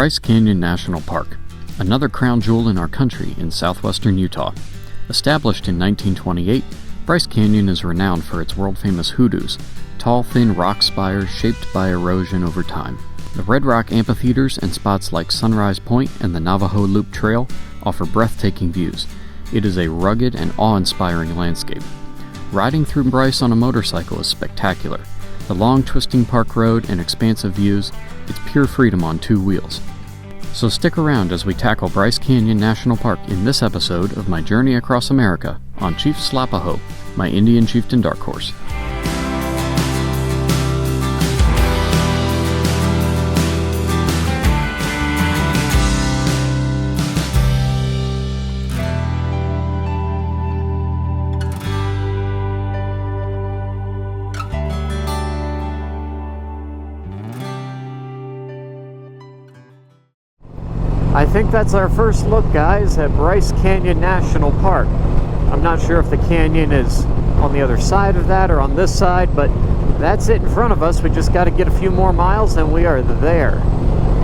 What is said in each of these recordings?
Bryce Canyon National Park, another crown jewel in our country in southwestern Utah. Established in 1928, Bryce Canyon is renowned for its world-famous hoodoos, tall, thin rock spires shaped by erosion over time. The Red Rock amphitheaters and spots like Sunrise Point and the Navajo Loop Trail offer breathtaking views. It is a rugged and awe-inspiring landscape. Riding through Bryce on a motorcycle is spectacular. The long twisting park road and expansive views, it's pure freedom on two wheels. So stick around as we tackle Bryce Canyon National Park in this episode of my journey across America on Chief Slapahoe, my Indian Chieftain Dark Horse. I think that's our first look, guys, at Bryce Canyon National Park. I'm not sure if the canyon is on the other side of that or on this side, but that's it in front of us. We just got to get a few more miles and we are there.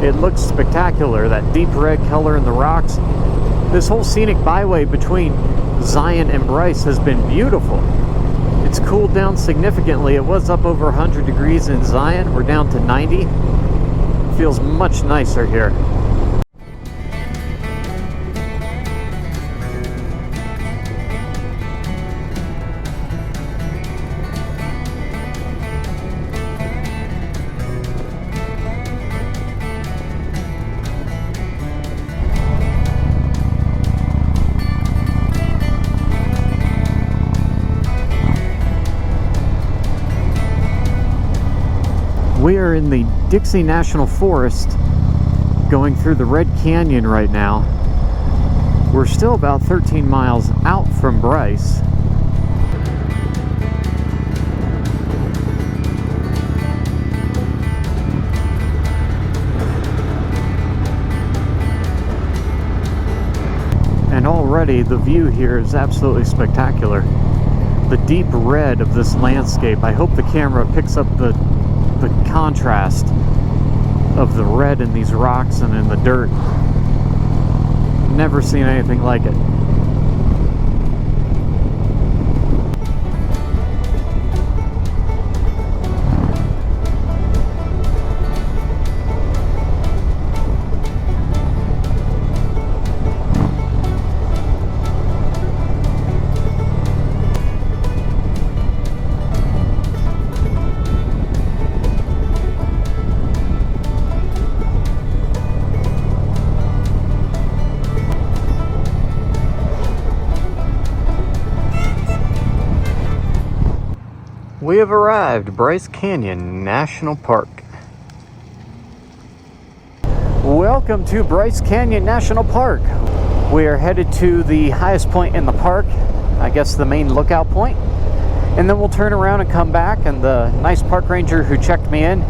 It looks spectacular, that deep red color in the rocks. This whole scenic byway between Zion and Bryce has been beautiful. It's cooled down significantly. It was up over 100 degrees in Zion. We're down to 90. It feels much nicer here. We are in the Dixie National Forest going through the Red Canyon right now. We're still about 13 miles out from Bryce. And already the view here is absolutely spectacular. The deep red of this landscape. I hope the camera picks up the contrast of the red in these rocks and in the dirt. Never seen anything like it. We have arrived, Bryce Canyon National Park. Welcome to Bryce Canyon National Park. We are headed to the highest point in the park, I guess the main lookout point, and then we'll turn around and come back, and the nice park ranger who checked me in,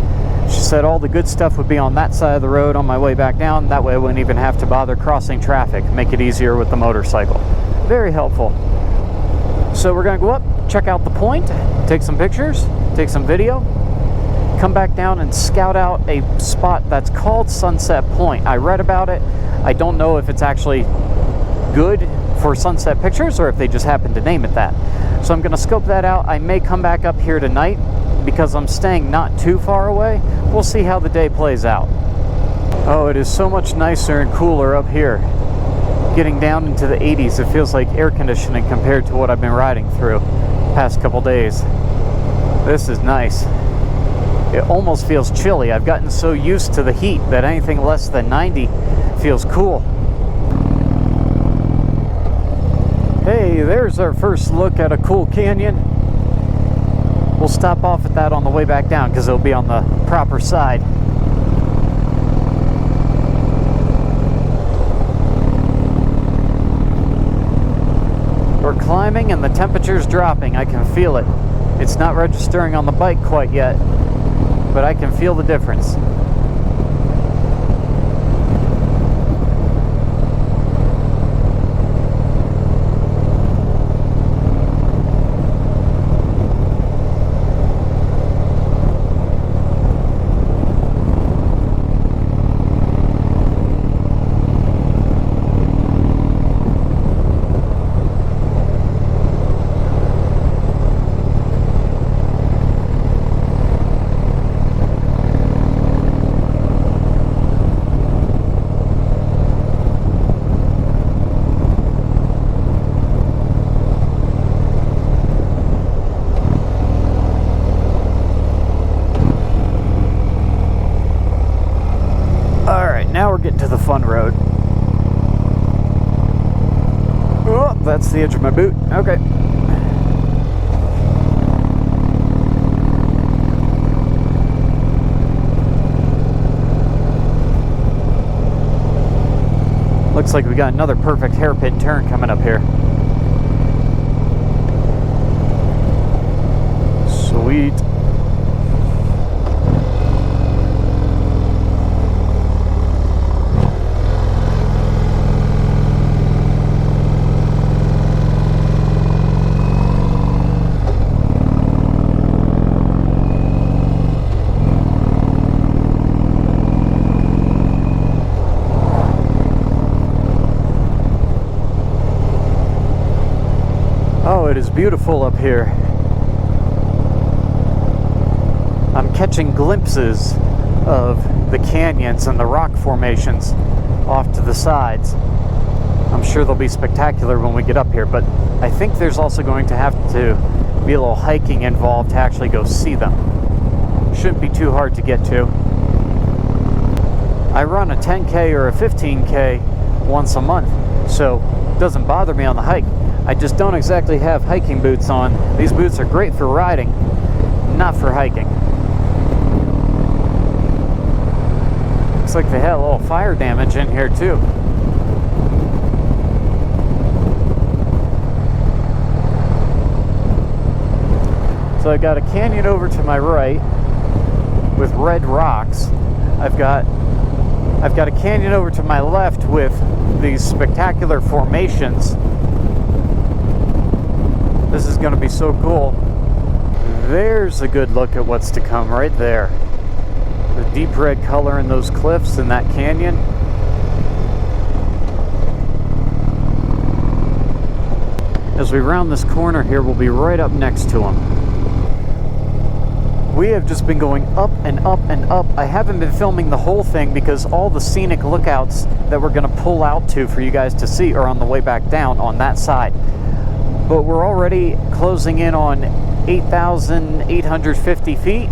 she said all the good stuff would be on that side of the road on my way back down. That way I wouldn't even have to bother crossing traffic, make it easier with the motorcycle. Very helpful. So we're gonna go up, check out the point, take some pictures, take some video, come back down and scout out a spot that's called Sunset Point. I read about it. I don't know if it's actually good for sunset pictures or if they just happen to name it that. So I'm gonna scope that out. I may come back up here tonight because I'm staying not too far away. We'll see how the day plays out. Oh, it is so much nicer and cooler up here. Getting down into the 80s, it feels like air conditioning compared to what I've been riding through the past couple days. This is nice. It almost feels chilly. I've gotten so used to the heat that anything less than 90 feels cool. Hey, there's our first look at a cool canyon. We'll stop off at that on the way back down because it'll be on the proper side. We're climbing and the temperature's dropping. I can feel it. It's not registering on the bike quite yet, but I can feel the difference. that's the edge of my boot. Okay. Looks like we got another perfect hairpin turn coming up here. Sweet. Oh, it is beautiful up here. I'm catching glimpses of the canyons and the rock formations off to the sides. I'm sure they'll be spectacular when we get up here, but I think there's also going to have to be a little hiking involved to actually go see them. Shouldn't be too hard to get to. I run a 10K or a 15K once a month, so it doesn't bother me on the hike. I just don't exactly have hiking boots on. These boots are great for riding, not for hiking. Looks like they had a little fire damage in here too. So I got a canyon over to my right with red rocks. I've got a canyon over to my left with these spectacular formations. This is going to be so cool. There's a good look at what's to come right there. The deep red color in those cliffs in that canyon. As we round this corner here, we'll be right up next to them. We have just been going up and up and up. I haven't been filming the whole thing because all the scenic lookouts that we're going to pull out to for you guys to see are on the way back down on that side. But we're already closing in on 8,850 feet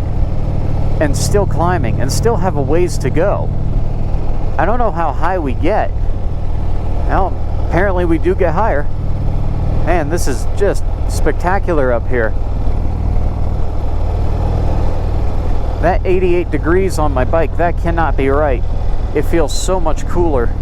and still climbing and still have a ways to go. I don't know how high we get. Well, apparently we do get higher. Man, this is just spectacular up here. That 88 degrees on my bike, that cannot be right. It feels so much cooler.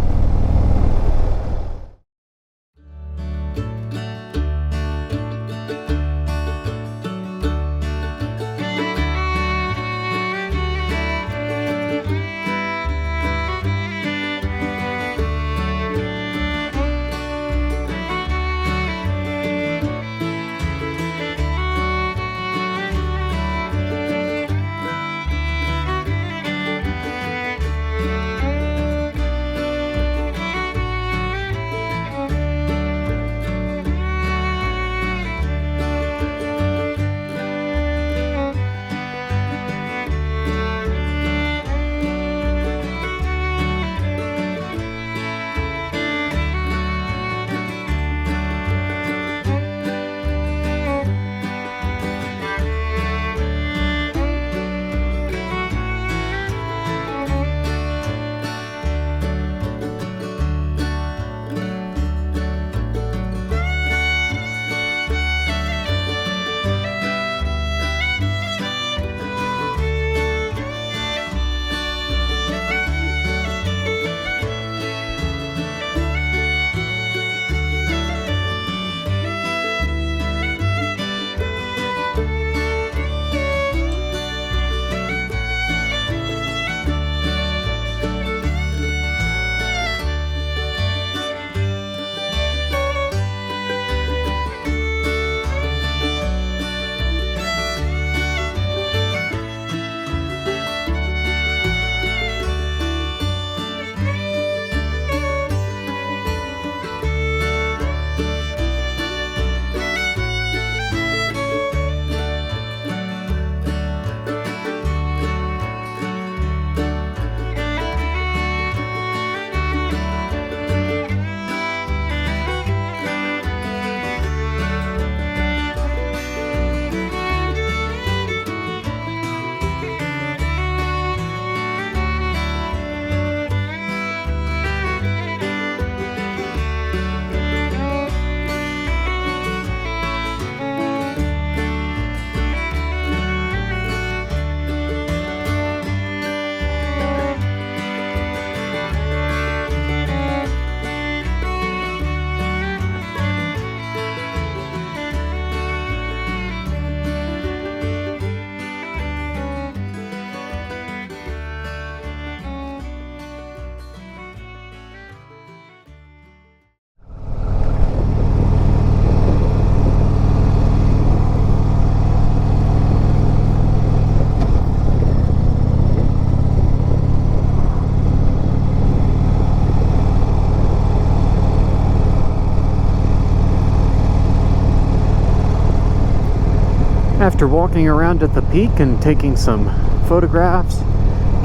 After walking around at the peak and taking some photographs,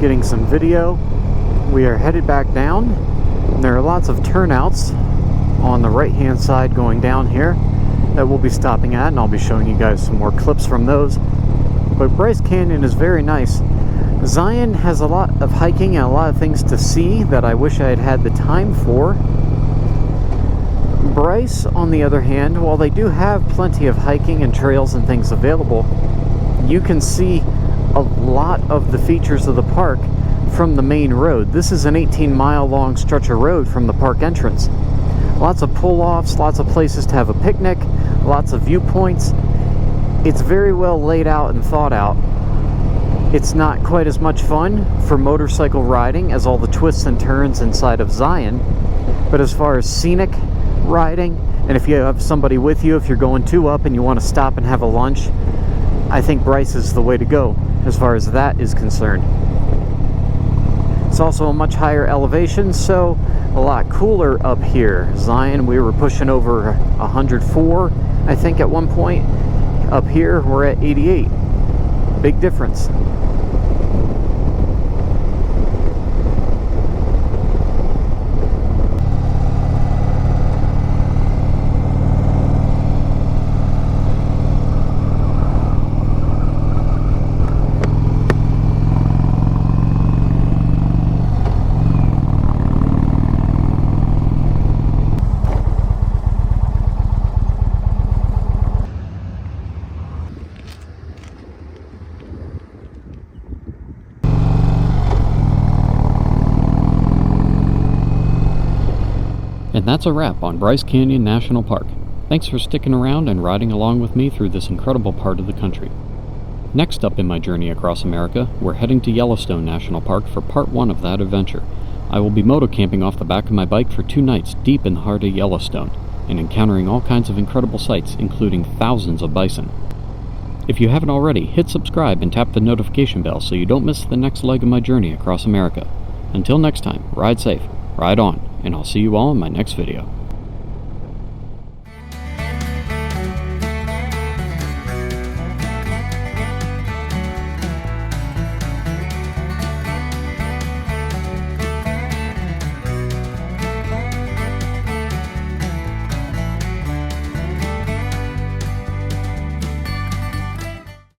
getting some video, we are headed back down. There are lots of turnouts on the right hand side going down here that we'll be stopping at, and I'll be showing you guys some more clips from those. But Bryce Canyon is very nice. Zion has a lot of hiking and a lot of things to see that I wish I had had the time for. Bryce, on the other hand, while they do have plenty of hiking and trails and things available, you can see a lot of the features of the park from the main road. This is an 18-mile long stretch of road from the park entrance. Lots of pull-offs, lots of places to have a picnic, lots of viewpoints. It's very well laid out and thought out. It's not quite as much fun for motorcycle riding as all the twists and turns inside of Zion, but as far as scenic riding, and if you have somebody with you, if you're going two up and you want to stop and have a lunch, I think Bryce is the way to go as far as that is concerned. It's also a much higher elevation, so a lot cooler up here. Zion, we were pushing over 104, I think, at one point. Up here, we're at 88. Big difference. And that's a wrap on Bryce Canyon National Park. Thanks for sticking around and riding along with me through this incredible part of the country. Next up in my journey across America, we're heading to Yellowstone National Park for part 1 of that adventure. I will be moto camping off the back of my bike for 2 nights deep in the heart of Yellowstone, and encountering all kinds of incredible sights, including thousands of bison. If you haven't already, hit subscribe and tap the notification bell so you don't miss the next leg of my journey across America. Until next time, ride safe, ride on, and I'll see you all in my next video.